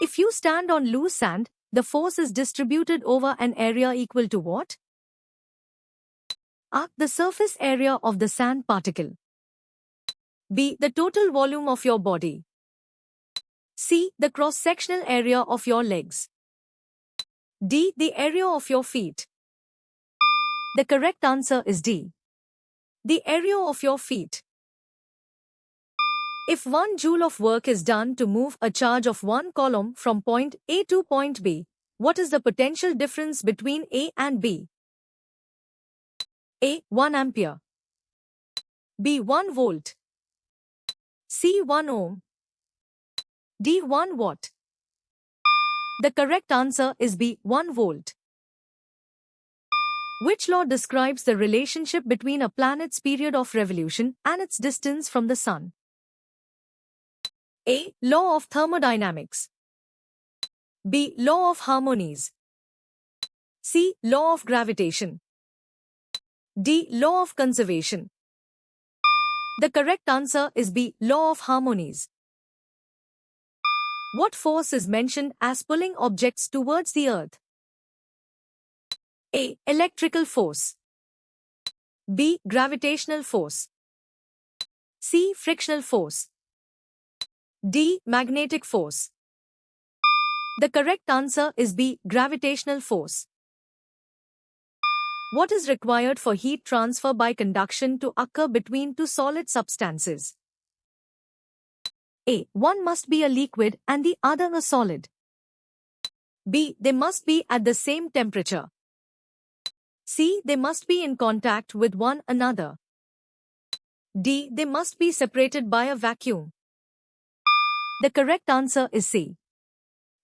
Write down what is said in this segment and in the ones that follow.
If you stand on loose sand, the force is distributed over an area equal to what? A. The surface area of the sand particle. B. The total volume of your body. C. The cross-sectional area of your legs. D. The area of your feet. The correct answer is D. The area of your feet. If 1 joule of work is done to move a charge of 1 coulomb from point A to point B, what is the potential difference between A and B? A. 1 ampere. B. 1 volt. C. 1 ohm. D. 1 watt. The correct answer is B. 1 volt. Which law describes the relationship between a planet's period of revolution and its distance from the Sun? A. Law of thermodynamics. B. Law of harmonies. C. Law of gravitation. D. Law of conservation. The correct answer is B. Law of harmonies. What force is mentioned as pulling objects towards the Earth? A. Electrical force. B. Gravitational force. C. Frictional force. D. Magnetic force. The correct answer is B. Gravitational force. What is required for heat transfer by conduction to occur between two solid substances? A. One must be a liquid and the other a solid. B. They must be at the same temperature. C. They must be in contact with one another. D. They must be separated by a vacuum. The correct answer is C.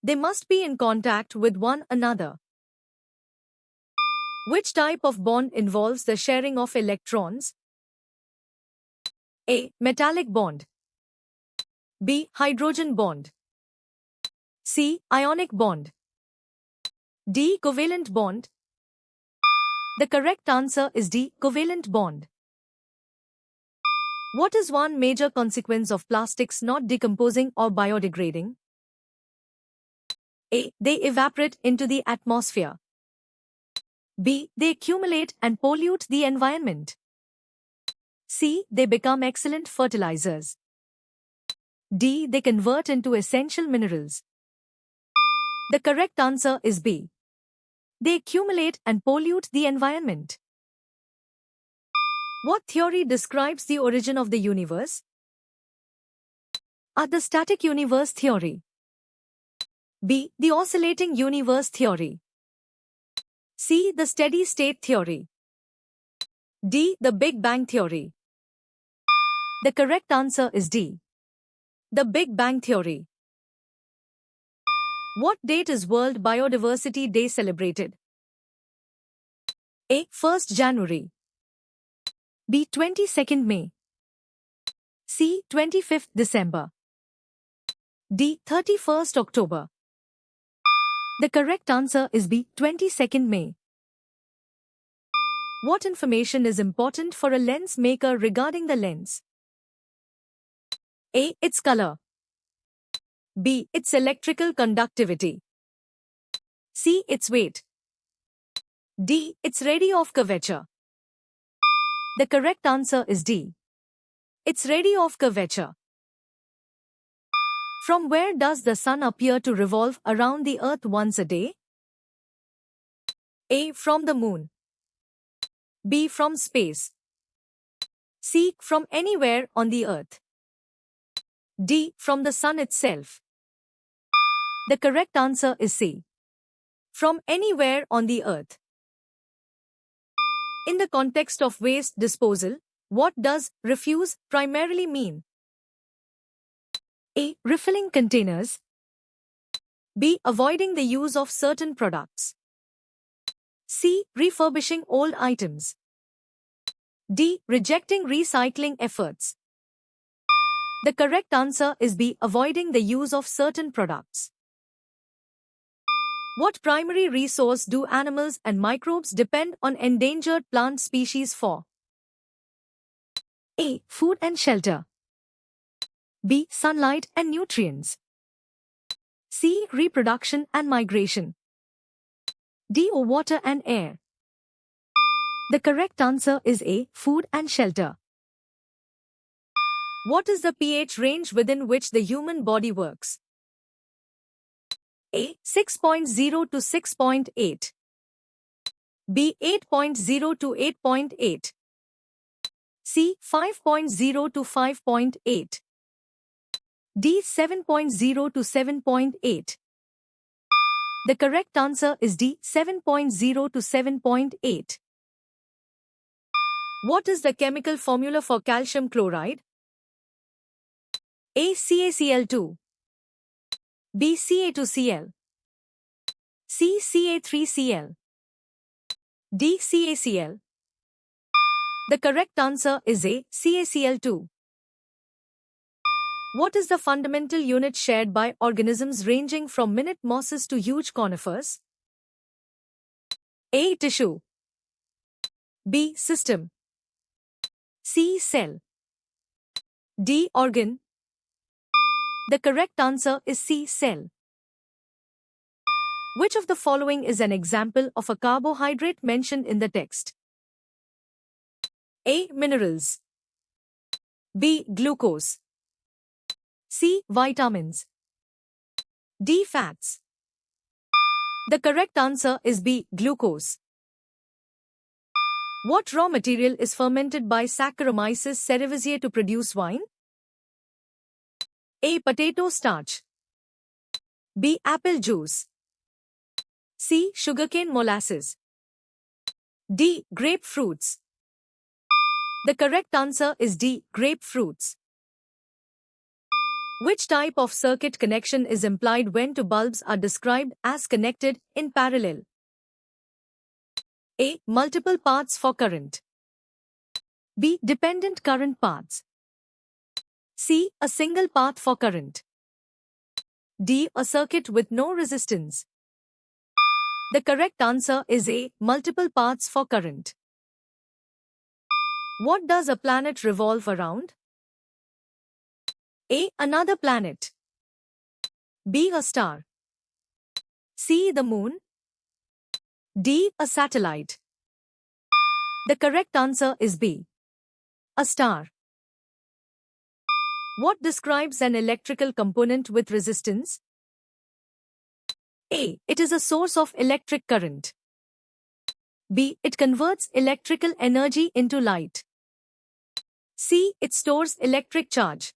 They must be in contact with one another. Which type of bond involves the sharing of electrons? A. Metallic bond. B. Hydrogen bond. C. Ionic bond. D. Covalent bond. The correct answer is D. Covalent bond. What is one major consequence of plastics not decomposing or biodegrading? A. They evaporate into the atmosphere. B. They accumulate and pollute the environment. C. They become excellent fertilizers. D. They convert into essential minerals. The correct answer is B. They accumulate and pollute the environment. What theory describes the origin of the universe? A. The static universe theory. B. The oscillating universe theory. C. The steady state theory. D. The Big Bang theory. The correct answer is D. The Big Bang theory. What date is World Biodiversity Day celebrated? A. 1st January. B. 22nd May. C. 25th December. D. 31st October. The correct answer is B. 22nd May. What information is important for a lens maker regarding the lens? A. Its color. B. Its electrical conductivity. C. Its weight. D. Its radius of curvature. The correct answer is D. Its radius of curvature. From where does the Sun appear to revolve around the Earth once a day? A. From the Moon. B. From space. C. From anywhere on the Earth. D. From the Sun itself. The correct answer is C. From anywhere on the Earth. In the context of waste disposal, what does refuse primarily mean? A. Refilling containers. B. Avoiding the use of certain products. C. Refurbishing old items. D. Rejecting recycling efforts. The correct answer is B. Avoiding the use of certain products. What primary resource do animals and microbes depend on endangered plant species for? A. Food and shelter. B. Sunlight and nutrients. C. Reproduction and migration. D. Water and air. The correct answer is A. Food and shelter. What is the pH range within which the human body works? A. 6.0 to 6.8. B. 8.0 to 8.8. C. 5.0 to 5.8. D. 7.0 to 7.8. The correct answer is D. 7.0 to 7.8. What is the chemical formula for calcium chloride? A. CaCl2. B. Ca2Cl. C. Ca3Cl. D. CaCl. The correct answer is A. CaCl2. What is the fundamental unit shared by organisms ranging from minute mosses to huge conifers? A. Tissue. B. System. C. Cell. D. Organ. The correct answer is C. Cell. Which of the following is an example of a carbohydrate mentioned in the text? A. Minerals. B. Glucose. C. Vitamins. D. Fats. The correct answer is B. Glucose. What raw material is fermented by Saccharomyces cerevisiae to produce wine? A. Potato starch. B. Apple juice. C. Sugarcane molasses. D. Grapefruits. The correct answer is D. Grapefruits. Which type of circuit connection is implied when two bulbs are described as connected in parallel? A. Multiple paths for current. B. Dependent current paths. C. A single path for current. D. A circuit with no resistance. The correct answer is A. Multiple paths for current. What does a planet revolve around? A. Another planet. B. A star. C. The moon. D. A satellite. The correct answer is B. A star. What describes an electrical component with resistance? A. It is a source of electric current. B. It converts electrical energy into light. C. It stores electric charge.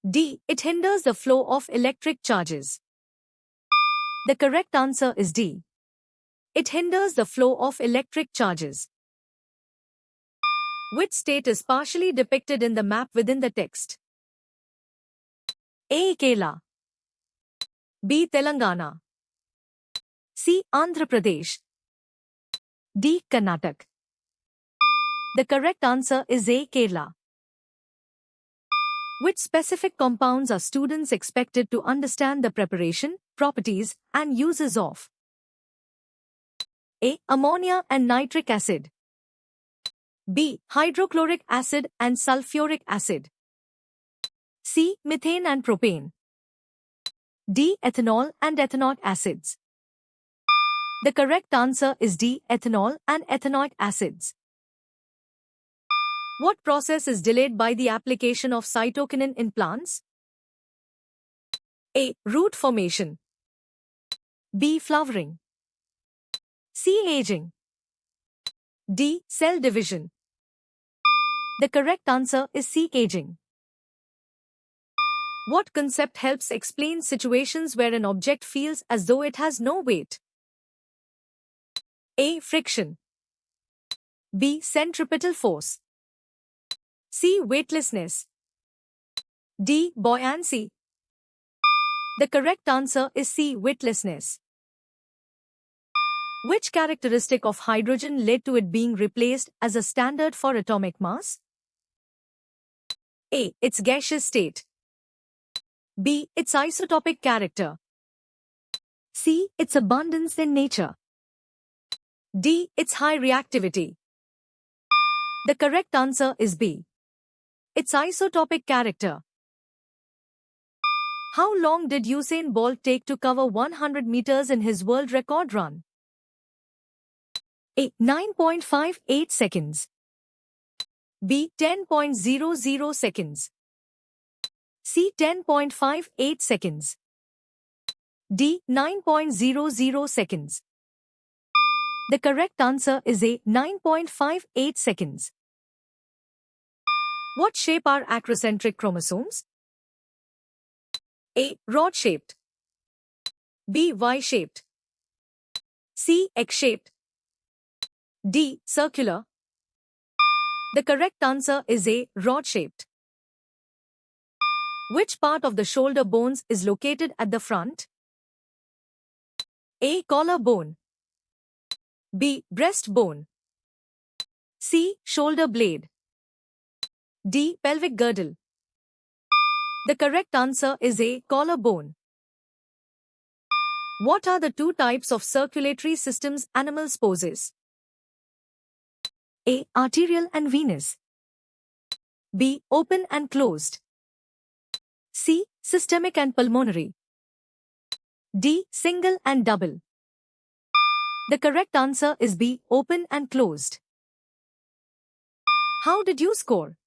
D. It hinders the flow of electric charges. The correct answer is D. It hinders the flow of electric charges. Which state is partially depicted in the map within the text? A. Kerala. B. Telangana. C. Andhra Pradesh. D. Karnataka. The correct answer is A. Kerala. Which specific compounds are students expected to understand the preparation, properties, and uses of? A. Ammonia and nitric acid. B. Hydrochloric acid and sulfuric acid. C. Methane and propane. D. Ethanol and ethanoic acids. The correct answer is D. Ethanol and ethanoic acids. What process is delayed by the application of cytokinin in plants? A. Root formation. B. Flowering. C. Aging. D. Cell division. The correct answer is C. Aging. What concept helps explain situations where an object feels as though it has no weight? A. Friction. B. Centripetal force. C. Weightlessness. D. Buoyancy. The correct answer is C. Weightlessness. Which characteristic of hydrogen led to it being replaced as a standard for atomic mass? A. Its gaseous state. B. Its isotopic character. C. Its abundance in nature. D. Its high reactivity. The correct answer is B. Its isotopic character. How long did Usain Bolt take to cover 100 meters in his world record run? A. 9.58 seconds. B. 10.00 seconds. C. 10.58 seconds. D. 9.00 seconds. The correct answer is A. 9.58 seconds. What shape are acrocentric chromosomes? A. Rod-shaped. B. Y-shaped. C. X-shaped. D. Circular. The correct answer is A. Rod-shaped. Which part of the shoulder bones is located at the front? A. Collarbone. B. Breastbone. C. Shoulder blade. D. Pelvic girdle. The correct answer is A. Collarbone. What are the two types of circulatory systems animals possess? A. Arterial and venous. B. Open and closed. C. Systemic and pulmonary. D. Single and double. The correct answer is B. Open and closed. How did you score?